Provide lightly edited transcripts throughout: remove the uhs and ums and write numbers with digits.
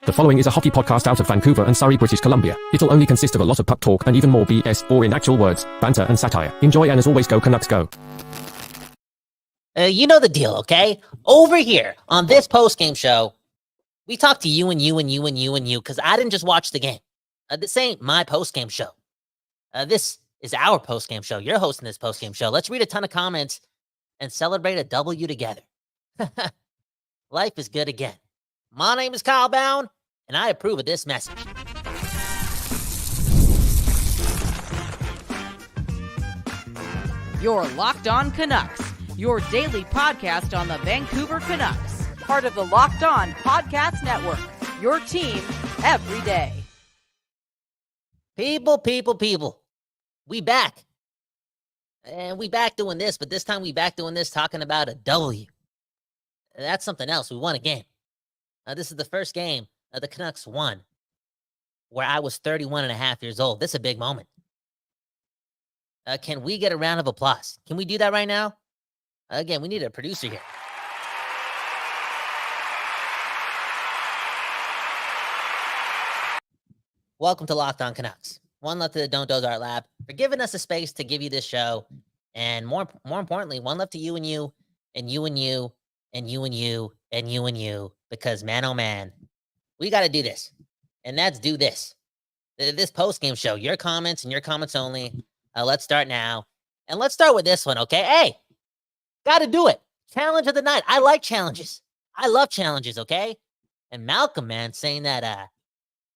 The following is a hockey podcast out of Vancouver and Surrey, British Columbia. It'll only consist of a lot of puck talk and even more BS, or in actual words, banter and satire. Enjoy, and as always, go Canucks go. You know the deal, okay? Over here on this post-game show, we talk to you and you and you and you and you, because I didn't just watch the game. This ain't my post-game show. This is our post-game show. You're hosting this post-game show. Let's read a ton of comments and celebrate a W together. Life is good again. My name is Kyle Bound, and I approve of this message. You're Locked On Canucks, your daily podcast on the Vancouver Canucks, part of the Locked On Podcast Network, your team every day. People. We back. And we back doing this, but this time we back doing this talking about a W. That's something else. We won a game. This is the first game the Canucks won where I was 31 and a half years old. This is a big moment. Can we get a round of applause? Can we do that right now? Again, we need a producer here. Welcome to Locked On Canucks. One love to the Don't Doze Art Lab for giving us a space to give you this show. And more importantly, one love to you and you and you and you and you and you and you and you. Because, man, oh, man, we got to do this. And that's do this. This post-game show, your comments and your comments only. Let's start now. And let's start with this one, okay? Hey, got to do it. Challenge of the night. I like challenges. I love challenges, okay? And Malcolm, man, saying that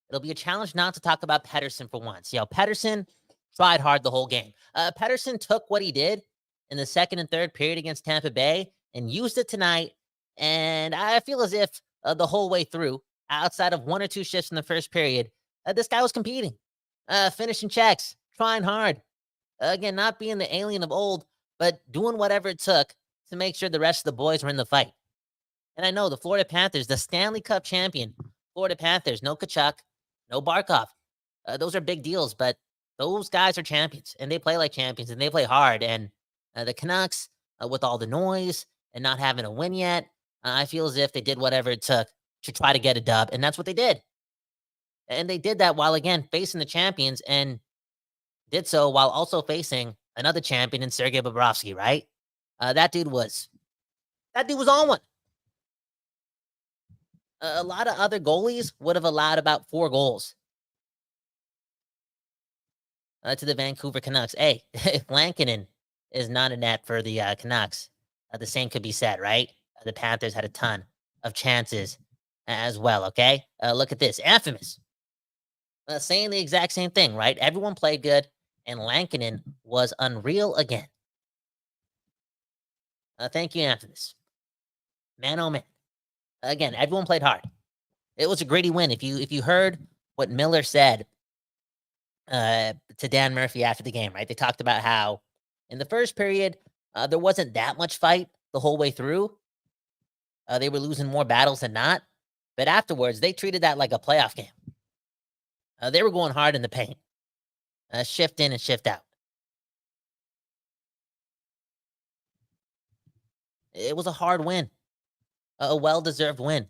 it'll be a challenge not to talk about Pettersson for once. Pettersson tried hard the whole game. Pettersson took what he did in the second and third period against Tampa Bay and used it tonight. And I feel as if the whole way through, outside of one or two shifts in the first period, this guy was competing, finishing checks, trying hard. Again, not being the alien of old, but doing whatever it took to make sure the rest of the boys were in the fight. And I know the Florida Panthers, the Stanley Cup champion, Florida Panthers, no Tkachuk, no Barkov. Those are big deals, but those guys are champions, and they play like champions, and they play hard. And the Canucks, with all the noise and not having a win yet, I feel as if they did whatever it took to try to get a dub, and that's what they did. And they did that while, again, facing the champions, and did so while also facing another champion in Sergei Bobrovsky, right? That dude was on one. A lot of other goalies would have allowed about 4 goals to the Vancouver Canucks. Hey, if Lankinen is not a net for the Canucks, the same could be said, right? The Panthers had a ton of chances as well, okay? Look at this. Infamous. Saying the exact same thing, right? Everyone played good, and Lankinen was unreal again. Thank you, Infamous. Man, oh, man. Again, everyone played hard. It was a gritty win. If you heard what Miller said to Dan Murphy after the game, right? They talked about how in the first period, there wasn't that much fight the whole way through. They were losing more battles than not. But afterwards, they treated that like a playoff game. They were going hard in the paint. Shift in and shift out. It was a hard win. A well-deserved win.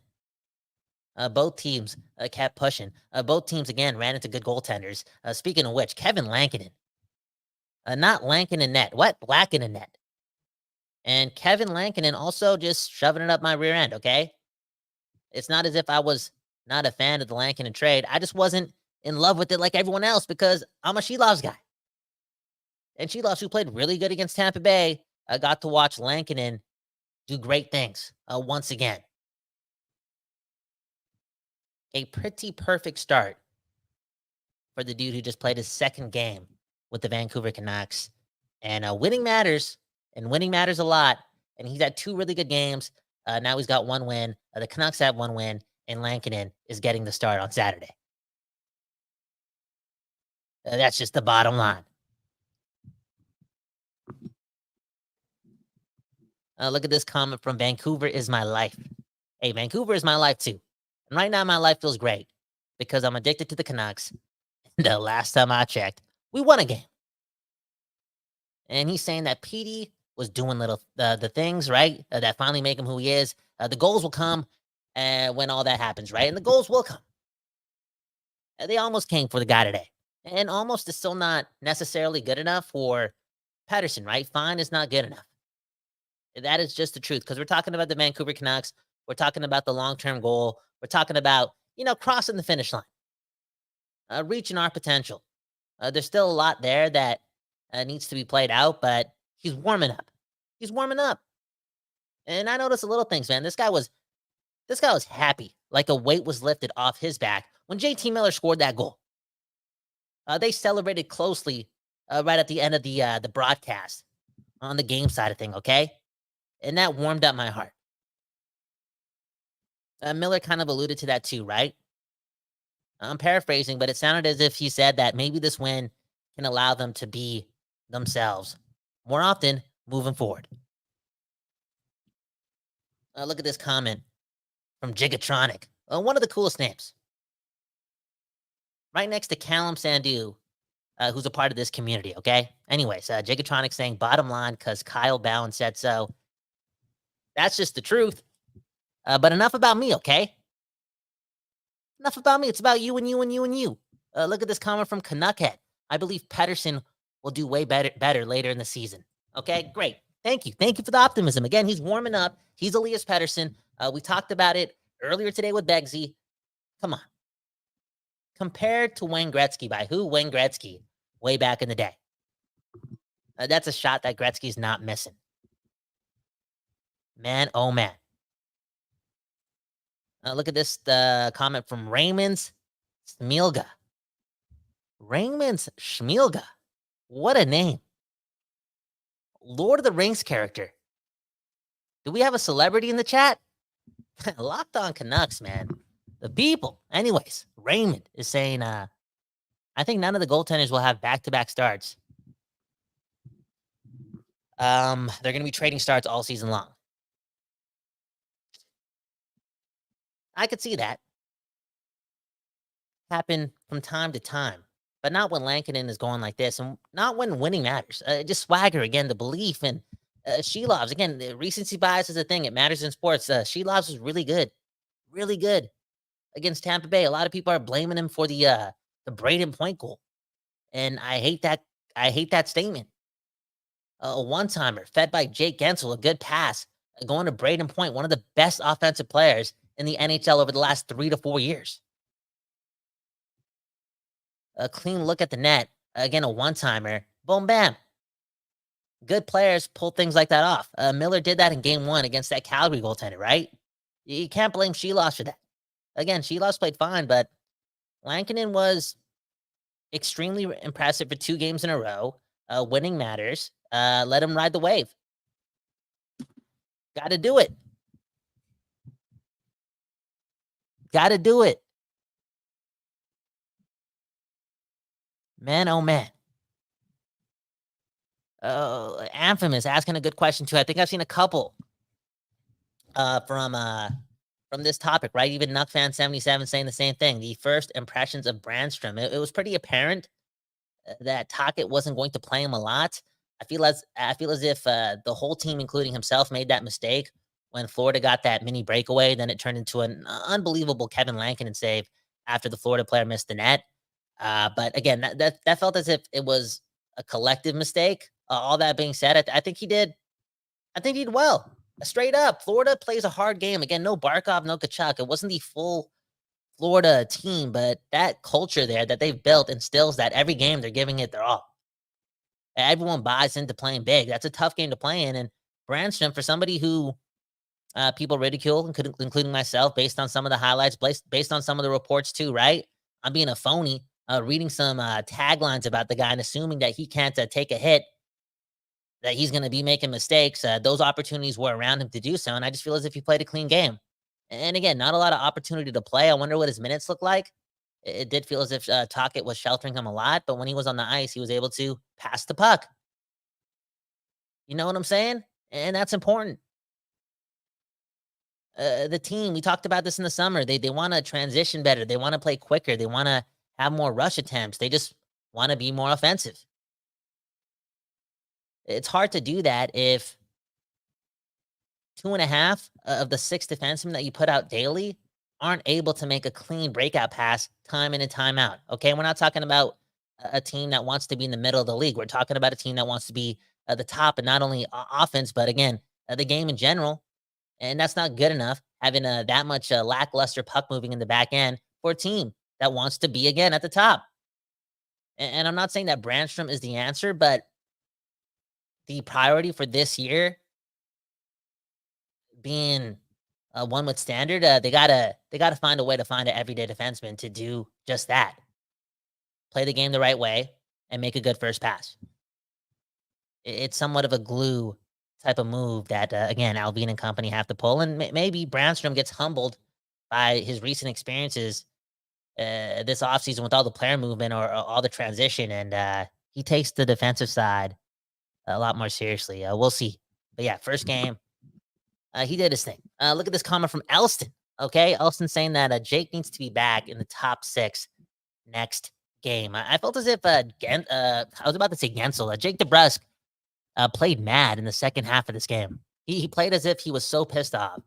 Both teams kept pushing. Both teams, again, ran into good goaltenders. Speaking of which, Kevin Lankinen. Not Lankinen net. What? Lankinen net. And Kevin Lankinen also just shoving it up my rear end, okay? It's not as if I was not a fan of the Lankinen trade. I just wasn't in love with it like everyone else because I'm a Shelovs guy. And Shelovs, who played really good against Tampa Bay, got to watch Lankinen do great things once again. A pretty perfect start for the dude who just played his second game with the Vancouver Canucks. And winning matters. And winning matters a lot. And he's had 2 really good games. Now he's got 1 win. The Canucks have 1 win. And Lankinen is getting the start on Saturday. That's just the bottom line. Look at this comment from Vancouver is my life. Hey, Vancouver is my life too. And right now my life feels great because I'm addicted to the Canucks. The last time I checked, we won a game. And he's saying that PD was doing little the things, right, that finally make him who he is. The goals will come when all that happens, right? And the goals will come. They almost came for the guy today. And almost is still not necessarily good enough for Pettersson, right? Fine is not good enough. That is just the truth, because we're talking about the Vancouver Canucks. We're talking about the long-term goal. We're talking about, crossing the finish line, reaching our potential. There's still a lot there that needs to be played out, but he's warming up. He's warming up. And I noticed the little things, man. This guy was happy, like a weight was lifted off his back when JT Miller scored that goal. They celebrated closely right at the end of the broadcast on the game side of thing, okay? And that warmed up my heart. Miller kind of alluded to that too, right? I'm paraphrasing, but it sounded as if he said that maybe this win can allow them to be themselves more often moving forward. Look at this comment from Gigatronic. One of the coolest names. Right next to Callum Sandu, who's a part of this community, okay? Anyways, Gigatronic saying, bottom line, because Kyle Bowen said so. That's just the truth. But enough about me, okay? Enough about me. It's about you and you and you and you. Look at this comment from Canuckhead. I believe Pettersson will do way better later in the season. Okay, great. Thank you. Thank you for the optimism. Again, he's warming up. He's Elias Pettersson. We talked about it earlier today with Beggsy. Come on. Compared to Wayne Gretzky, by who? Wayne Gretzky, way back in the day. That's a shot that Gretzky's not missing. Man, oh man. Look at this comment from Raymond Schmielga. Raymond Schmielga. What a name. Lord of the Rings character. Do we have a celebrity in the chat? Locked on Canucks, man. The people. Anyways, Raymond is saying, I think none of the goaltenders will have back-to-back starts. They're going to be trading starts all season long. I could see that happen from time to time, but not when Lankinen is going like this, and not when winning matters. Just swagger, again, the belief, and Shelovs. Again, the recency bias is a thing. It matters in sports. Shelovs was really good against Tampa Bay. A lot of people are blaming him for the Braden Point goal, and I hate that. I hate that statement. A one-timer fed by Jake Gensel, a good pass, going to Braden Point, one of the best offensive players in the NHL over the last 3 to 4 years. A clean look at the net. Again, a one-timer. Boom, bam. Good players pull things like that off. Miller did that in game 1 against that Calgary goaltender, right? You can't blame Shelovs for that. Again, Shelovs played fine, but Lankinen was extremely impressive for 2 games in a row. Winning matters. Let him ride the wave. Got to do it. Got to do it. Man, oh man. Anthem is asking a good question too. I think I've seen a couple from this topic, right? Even NuckFan77 saying the same thing. The first impressions of Brannstrom. It was pretty apparent that Tocchet wasn't going to play him a lot. I feel as if the whole team, including himself, made that mistake when Florida got that mini breakaway. Then it turned into an unbelievable Kevin Lankinen save after the Florida player missed the net. But again, that felt as if it was a collective mistake. All that being said, I think he did. I think he did well. Straight up, Florida plays a hard game. Again, no Barkov, no Kachuk. It wasn't the full Florida team, but that culture there that they've built instills that every game they're giving it their all. Everyone buys into playing big. That's a tough game to play in. And Brannstrom, for somebody who people ridicule, including myself, based on some of the highlights, based on some of the reports too, right? I'm being a phony, reading some taglines about the guy and assuming that he can't take a hit, that he's going to be making mistakes. Those opportunities were around him to do so, and I just feel as if he played a clean game. And again, not a lot of opportunity to play. I wonder what his minutes look like. It did feel as if Tocchet was sheltering him a lot, but when he was on the ice, he was able to pass the puck. You know what I'm saying? And that's important. The team, we talked about this in the summer. They want to transition better. They want to play quicker. They want to have more rush attempts. They just want to be more offensive. It's hard to do that if 2.5 of the 6 defensemen that you put out daily aren't able to make a clean breakout pass time in and time out. Okay, we're not talking about a team that wants to be in the middle of the league. We're talking about a team that wants to be at the top, and not only offense, but again, the game in general. And that's not good enough, having that much lackluster puck moving in the back end for a team that wants to be again at the top. And I'm not saying that Brannstrom is the answer, but the priority for this year being one with standard, they gotta find a way to find an everyday defenseman to do just that. Play the game the right way and make a good first pass. It's somewhat of a glue type of move that again, Alvin and company have to pull, and maybe Brannstrom gets humbled by his recent experiences this offseason with all the player movement or all the transition, and he takes the defensive side a lot more seriously. We'll see. But yeah, first game, he did his thing. Look at this comment from Elston. Okay, Elston saying that Jake needs to be back in the top 6 next game. I felt as if I was about to say Gensel. Jake DeBrusk played mad in the second half of this game. He played as if he was so pissed off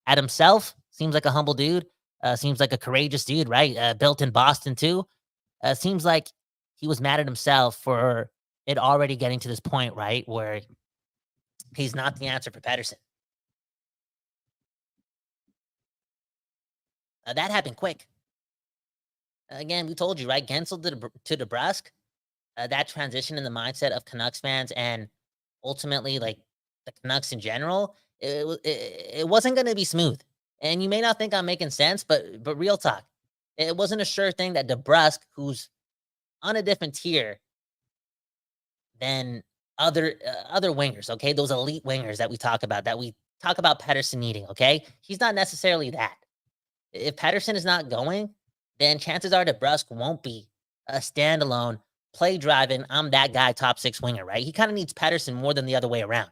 at himself. Seems like a humble dude. Seems like a courageous dude, right? Built in Boston too. Seems like he was mad at himself for it already getting to this point, right, where he's not the answer for Pettersson. That happened quick. Again, we told you, right? Gensel to DeBrusk. That transition in the mindset of Canucks fans and ultimately, like, the Canucks in general, it wasn't going to be smooth. And you may not think I'm making sense, but real talk, it wasn't a sure thing that DeBrusk, who's on a different tier than other wingers, okay? Those elite wingers that we talk about Pettersson needing, okay? He's not necessarily that. If Pettersson is not going, then chances are DeBrusk won't be a standalone, play driving, I'm that guy, top 6 winger, right? He kind of needs Pettersson more than the other way around.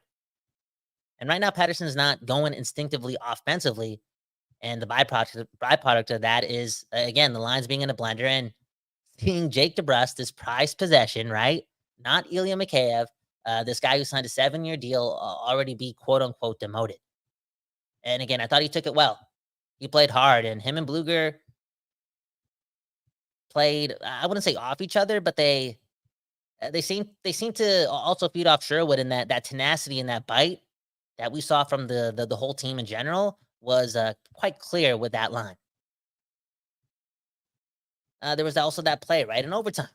And right now, Pettersson is not going instinctively offensively. And the byproduct of that is, again, the lines being in a blender and seeing Jake DeBrusk, this prized possession, right? Not Ilya Mikheyev, this guy who signed a 7-year deal, already be quote-unquote demoted. And again, I thought he took it well. He played hard, and him and Bluger played, I wouldn't say off each other, but they seem to also feed off Sherwood, and that tenacity and that bite that we saw from the whole team in general was quite clear with that line. There was also that play, right, in overtime.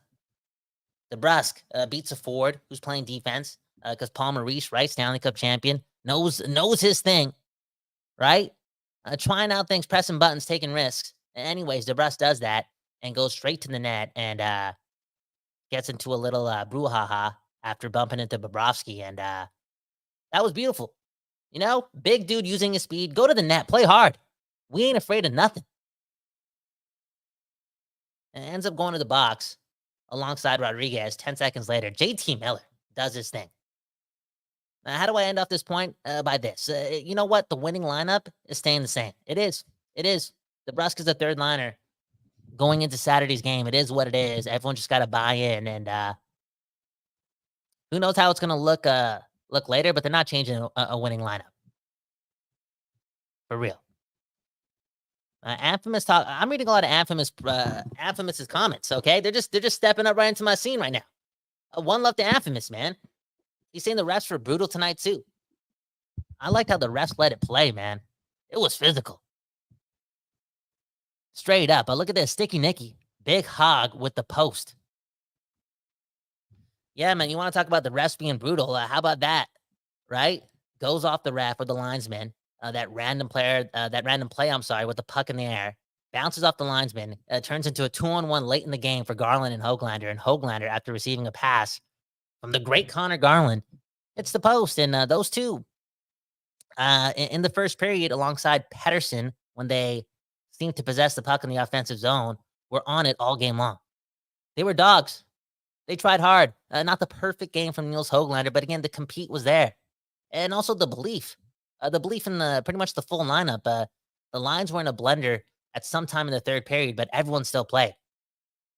DeBrusk beats a forward who's playing defense because Paul Maurice, right, Stanley Cup champion, knows his thing, right? Trying out things, pressing buttons, taking risks. Anyways, DeBrusk does that and goes straight to the net and gets into a little brouhaha after bumping into Bobrovsky, and that was beautiful. You know, big dude using his speed. Go to the net, play hard. We ain't afraid of nothing. And ends up going to the box alongside Rodriguez. 10 seconds later, JT Miller does his thing. Now, how do I end off this point? By this. You know what? The winning lineup is staying the same. It is. DeBrusk is the third liner going into Saturday's game. It is what it is. Everyone just got to buy in. And who knows how it's going to look later, but they're not changing a winning lineup. For real. Infamous talk. I'm reading a lot of Infamous's comments, okay? They're just stepping up right into my scene right now. One love to Infamous, man. He's saying the refs were brutal tonight, too. I liked how the refs let it play, man. It was physical. Straight up. But look at this. Sticky Nicky. Big hog with the post. Yeah, man, you want to talk about the refs being brutal. How about that, right? Goes off the ref or the linesman. That random play, with the puck in the air. Bounces off the linesman. Turns into a 2-on-1 late in the game for Garland and Hoglander. And Hoglander, after receiving a pass from the great Connor Garland, it's the post. And those two, in the first period, alongside Pettersson, when they seemed to possess the puck in the offensive zone, were on it all game long. They were dogs. They tried hard. Not the perfect game from Nils Hoglander, but again, the compete was there. And also the belief in pretty much the full lineup. The lines were in a blender at some time in the third period, but everyone still played.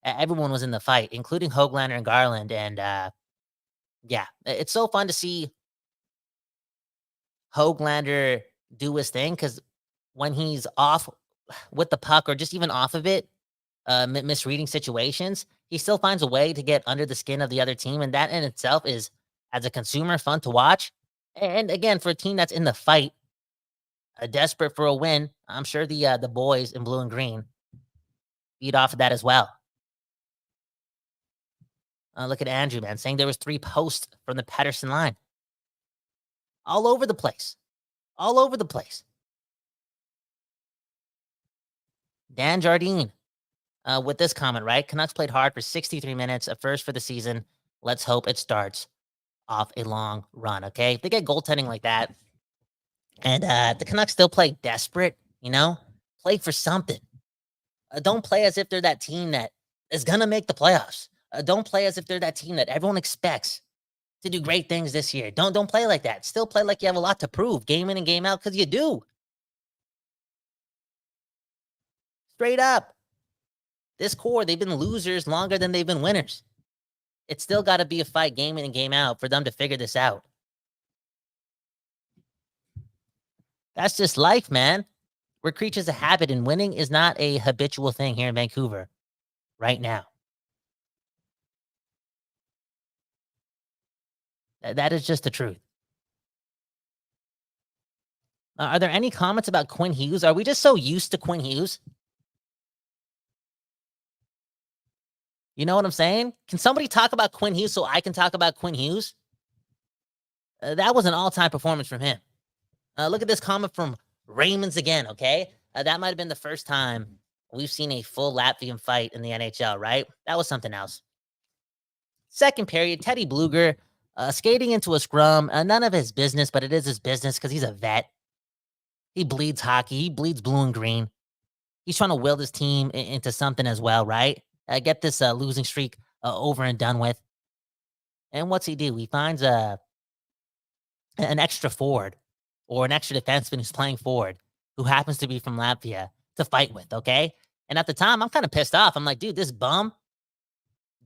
Everyone was in the fight, including Hoglander and Garland. And yeah, it's so fun to see Hoglander do his thing, because when he's off with the puck or just even off of it, misreading situations, he still finds a way to get under the skin of the other team. And that in itself is, as a consumer, fun to watch. And again, for a team that's in the fight, desperate for a win, I'm sure the boys in blue and green feed off of that as well. Look at Andrew, man, saying there was 3 posts from the Pettersson line. All over the place. All over the place. Dan Jardine with this comment, right? Canucks played hard for 63 minutes, a first for the season. Let's hope it starts off a long run, okay? If they get goaltending like that, and the Canucks still play desperate, play for something. Don't play as if they're that team that is going to make the playoffs. Don't play as if they're that team that everyone expects to do great things this year. Don't play like that. Still play like you have a lot to prove, game in and game out, because you do. Straight up. This core, they've been losers longer than they've been winners. It's still got to be a fight game in and game out for them to figure this out. That's just life, man. We're creatures of habit, and winning is not a habitual thing here in Vancouver right now. That is just the truth. Are there any comments about Quinn Hughes? Are we just so used to Quinn Hughes? You know what I'm saying? Can somebody talk about Quinn Hughes so I can talk about Quinn Hughes? That was an all-time performance from him. Look at this comment from Raymond's again, okay? That might have been the first time we've seen a full Latvian fight in the NHL, right? That was something else. Second period, Teddy Bluger skating into a scrum. None of his business, but it is his business because he's a vet. He bleeds hockey. He bleeds blue and green. He's trying to will this team into something as well, right? Get this losing streak over and done with. And what's he do? He finds an extra forward or an extra defenseman who's playing forward who happens to be from Latvia to fight with, okay? And at the time, I'm kind of pissed off. I'm like, dude, this bum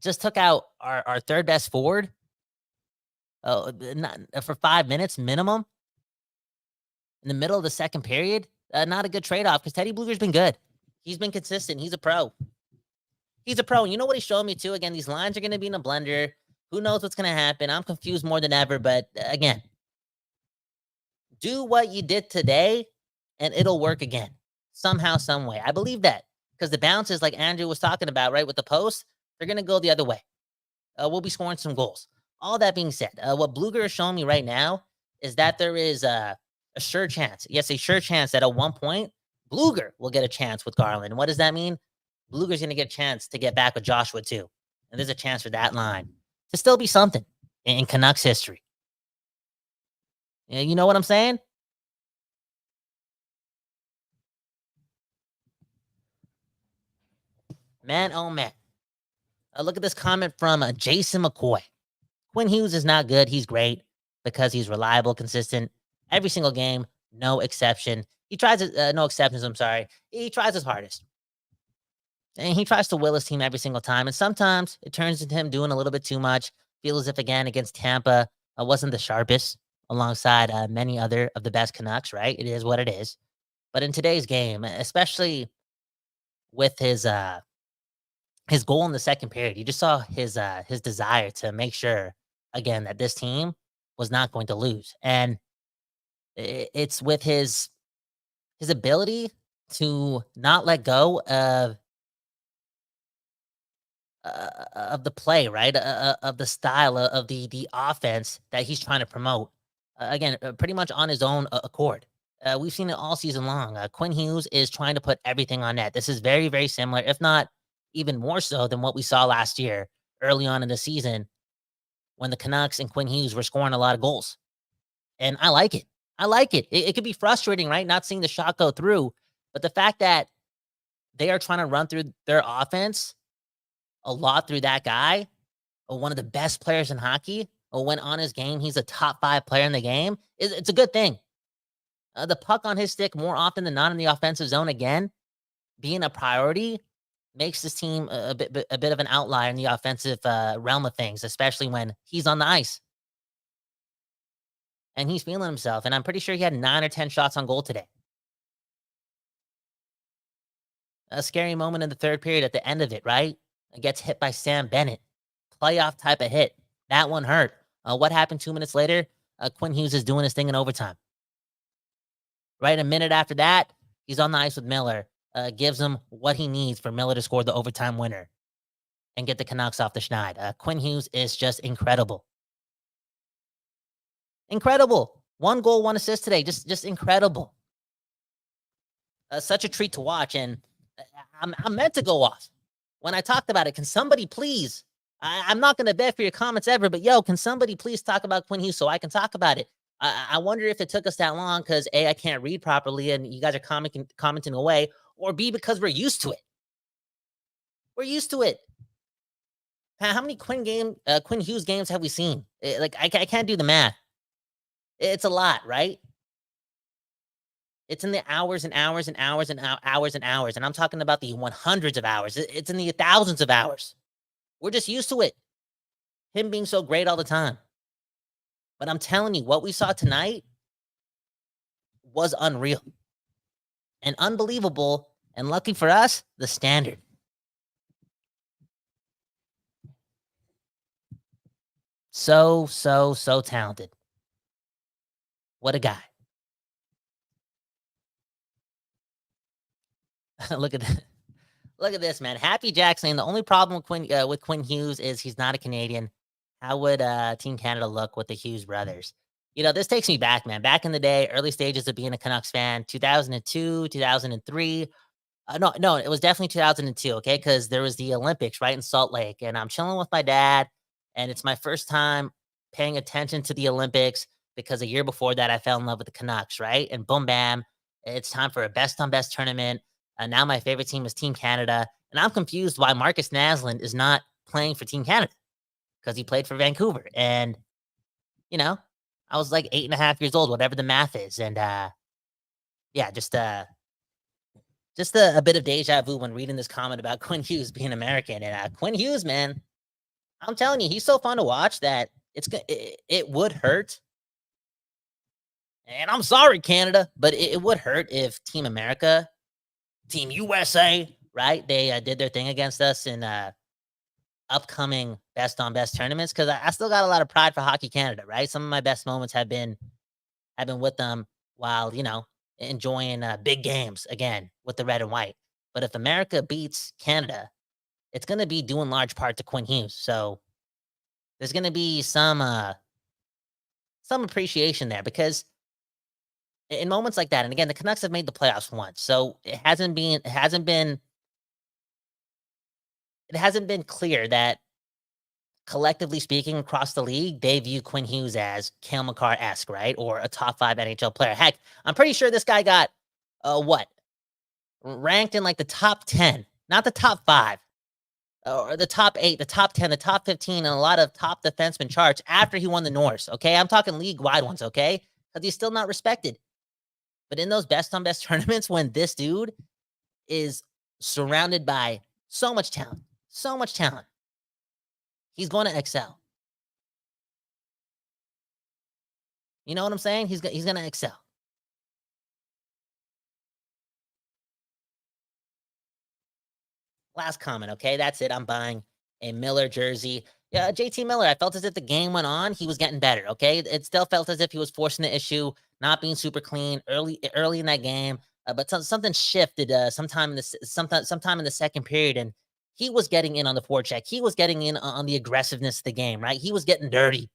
just took out our third best forward for 5 minutes minimum in the middle of the second period. Not a good trade-off because Teddy Bluger's been good. He's been consistent. He's a pro. He's a pro. And you know what he's showing me too? Again, these lines are going to be in a blender. Who knows what's going to happen? I'm confused more than ever. But again, do what you did today and it'll work again. Somehow, some way. I believe that. Because the bounces, like Andrew was talking about, right, with the post, they're going to go the other way. We'll be scoring some goals. All that being said, what Bluger is showing me right now is that there is a sure chance. Yes, a sure chance that at one point, Bluger will get a chance with Garland. And what does that mean? Bluger's going to get a chance to get back with Joshua too. And there's a chance for that line to still be something in Canucks history. You know what I'm saying? Man, oh man. Look at this comment from Jason McCoy. Quinn Hughes is not good. He's great because he's reliable, consistent. Every single game, no exception. He tries no exceptions, I'm sorry. He tries his hardest. And he tries to will his team every single time. And sometimes it turns into him doing a little bit too much. Feels as if, again, against Tampa, wasn't the sharpest alongside many other of the best Canucks, right? It is what it is. But in today's game, especially with his goal in the second period, you just saw his desire to make sure, again, that this team was not going to lose. And it's with his ability to not let go of the play, right? Of the style of the offense that he's trying to promote. Again, pretty much on his own accord. We've seen it all season long. Quinn Hughes is trying to put everything on net. This is very, very similar, if not even more so than what we saw last year early on in the season when the Canucks and Quinn Hughes were scoring a lot of goals. And I like it. I like it. It could be frustrating, right? Not seeing the shot go through. But the fact that they are trying to run through their offense a lot through that guy, one of the best players in hockey, when on his game, he's a top 5 player in the game, it's a good thing. The puck on his stick more often than not in the offensive zone, again, being a priority, makes this team a bit of an outlier in the offensive realm of things, especially when he's on the ice. And he's feeling himself. And I'm pretty sure he had 9 or 10 shots on goal today. A scary moment in the third period at the end of it, right? It gets hit by Sam Bennett. Playoff type of hit. That one hurt. What happened 2 minutes later? Quinn Hughes is doing his thing in overtime. Right, a minute after that, he's on the ice with Miller. Gives him what he needs for Miller to score the overtime winner and get the Canucks off the schneid. Quinn Hughes is just incredible. Incredible. 1 goal, 1 assist today. Just incredible. Such a treat to watch. And I'm meant to go off when I talked about it. Can somebody please, I'm not going to bet for your comments ever, but yo, can somebody please talk about Quinn Hughes so I can talk about it? I wonder if it took us that long because A, I can't read properly and you guys are commenting away, or B, because we're used to it. We're used to it. How many Quinn Hughes games have we seen? I can't do the math. It's a lot, right? It's in the hours and hours and hours and hours and hours. And I'm talking about the 100s of hours. It's in the thousands of hours. We're just used to it. Him being so great all the time. But I'm telling you, what we saw tonight was unreal and unbelievable. And lucky for us, the standard. So talented. What a guy. Look at that. Look at this, man. Happy Jack saying the only problem with Quinn Hughes is he's not a Canadian. How would Team Canada look with the Hughes brothers? You know, this takes me back, man. Back in the day, early stages of being a Canucks fan, 2002, 2003. No, it was definitely 2002, okay? Because there was the Olympics, right, in Salt Lake. And I'm chilling with my dad, and it's my first time paying attention to the Olympics because a year before that, I fell in love with the Canucks, right? And boom, bam, it's time for a best-on-best tournament. And now my favorite team is Team Canada. And I'm confused why Marcus Naslund is not playing for Team Canada because he played for Vancouver. And, you know, I was like 8.5 years old, whatever the math is. And, yeah, just a bit of deja vu when reading this comment about Quinn Hughes being American. And Quinn Hughes, man, I'm telling you, he's so fun to watch that it would hurt. And I'm sorry, Canada, but it would hurt if Team America, Team USA, right? They did their thing against us in upcoming best-on-best tournaments because I still got a lot of pride for Hockey Canada, right? Some of my best moments have been with them while, you know, enjoying big games again with the red and white. But if America beats Canada, it's going to be due in large part to Quinn Hughes. So there's going to be some appreciation there because in moments like that, and again, the Canucks have made the playoffs once, so it hasn't been clear that collectively speaking across the league, they view Quinn Hughes as Cale Makar-esque, right? Or a top 5 NHL player. Heck, I'm pretty sure this guy got, ranked in like the top 10, not the top 5, or the top 8, the top 10, the top 15, and a lot of top defenseman charts after he won the Norris, okay? I'm talking league-wide ones, okay? Because he's still not respected. But in those best-on-best tournaments, when this dude is surrounded by so much talent, he's going to excel. You know what I'm saying? He's going to excel. Last comment, okay? That's it. I'm buying a Miller jersey. Yeah, JT Miller, I felt as if the game went on, he was getting better, okay? It still felt as if he was forcing the issue, not being super clean early in that game. But something shifted sometime in the second period, and he was getting in on the forecheck. He was getting in on the aggressiveness of the game, right? He was getting dirty.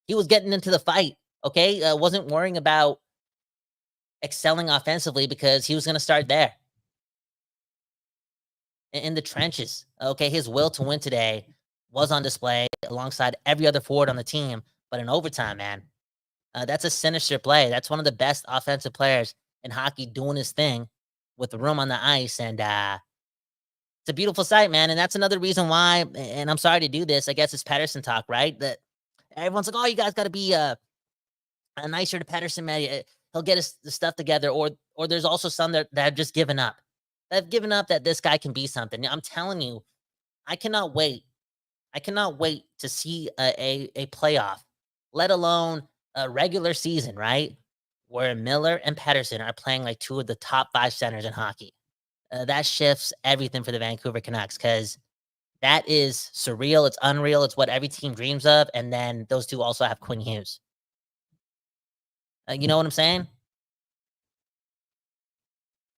He was getting into the fight, okay? Wasn't worrying about excelling offensively because he was going to start there. In the trenches, okay? His will to win today was on display alongside every other forward on the team. But in overtime, man, that's a sinister play. That's one of the best offensive players in hockey doing his thing with the room on the ice. And it's a beautiful sight, man. And that's another reason why, and I'm sorry to do this, I guess it's Pettersson talk, right? That everyone's like, oh, you guys got to be nicer to Pettersson, man. He'll get his stuff together. Or there's also some that have just given up. That have given up that this guy can be something. I'm telling you, I cannot wait to see a playoff, let alone a regular season, right? Where Miller and Pettersson are playing like 2 of the top 5 centers in hockey. that shifts everything for the Vancouver Canucks because that is surreal. It's unreal. It's what every team dreams of. And then those two also have Quinn Hughes. You know what I'm saying?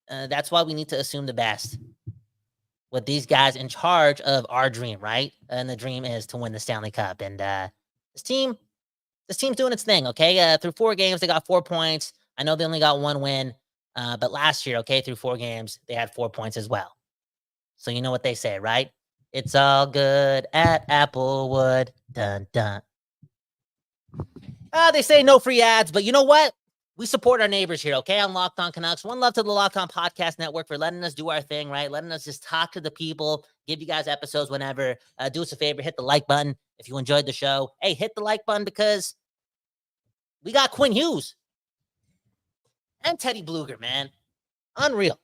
That's why we need to assume the best with these guys in charge of our dream, right? And the dream is to win the Stanley Cup. And this team's doing its thing, okay? Through 4 games, they got 4 points. I know they only got 1 win, but last year, okay, through 4 games, they had 4 points as well. So you know what they say, right? It's all good at Applewood. Dun, dun. They say no free ads, but you know what? We support our neighbors here, okay? On Locked On Canucks. One love to the Locked On Podcast Network for letting us do our thing, right? Letting us just talk to the people, give you guys episodes whenever. Do us a favor, hit the like button if you enjoyed the show. Hey, hit the like button because we got Quinn Hughes and Teddy Bluger, man. Unreal.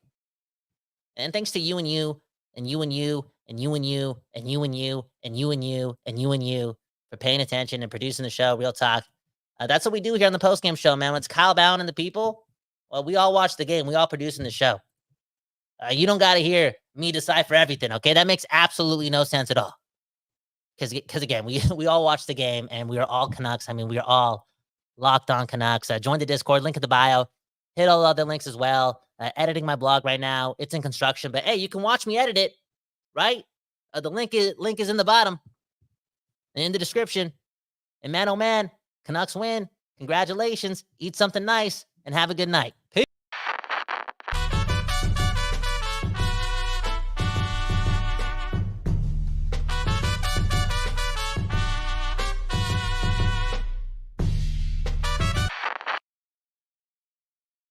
And thanks to you and you and you and you and you and you and you and you and you and you and you and you for paying attention and producing the show. Real talk. That's what we do here on the postgame show, man. When it's Kyle Bowen and the people, well, we all watch the game. We all produce in the show. You don't got to hear me decipher everything, okay? That makes absolutely no sense at all. Because again, we all watch the game, and we are all Canucks. I mean, we are all Locked On Canucks. Join the Discord, link in the bio. Hit all the other links as well. Editing my blog right now. It's in construction, but hey, you can watch me edit it, right? The link is in the bottom and in the description. And man, oh man, Canucks win. Congratulations. Eat something nice and have a good night. Peace.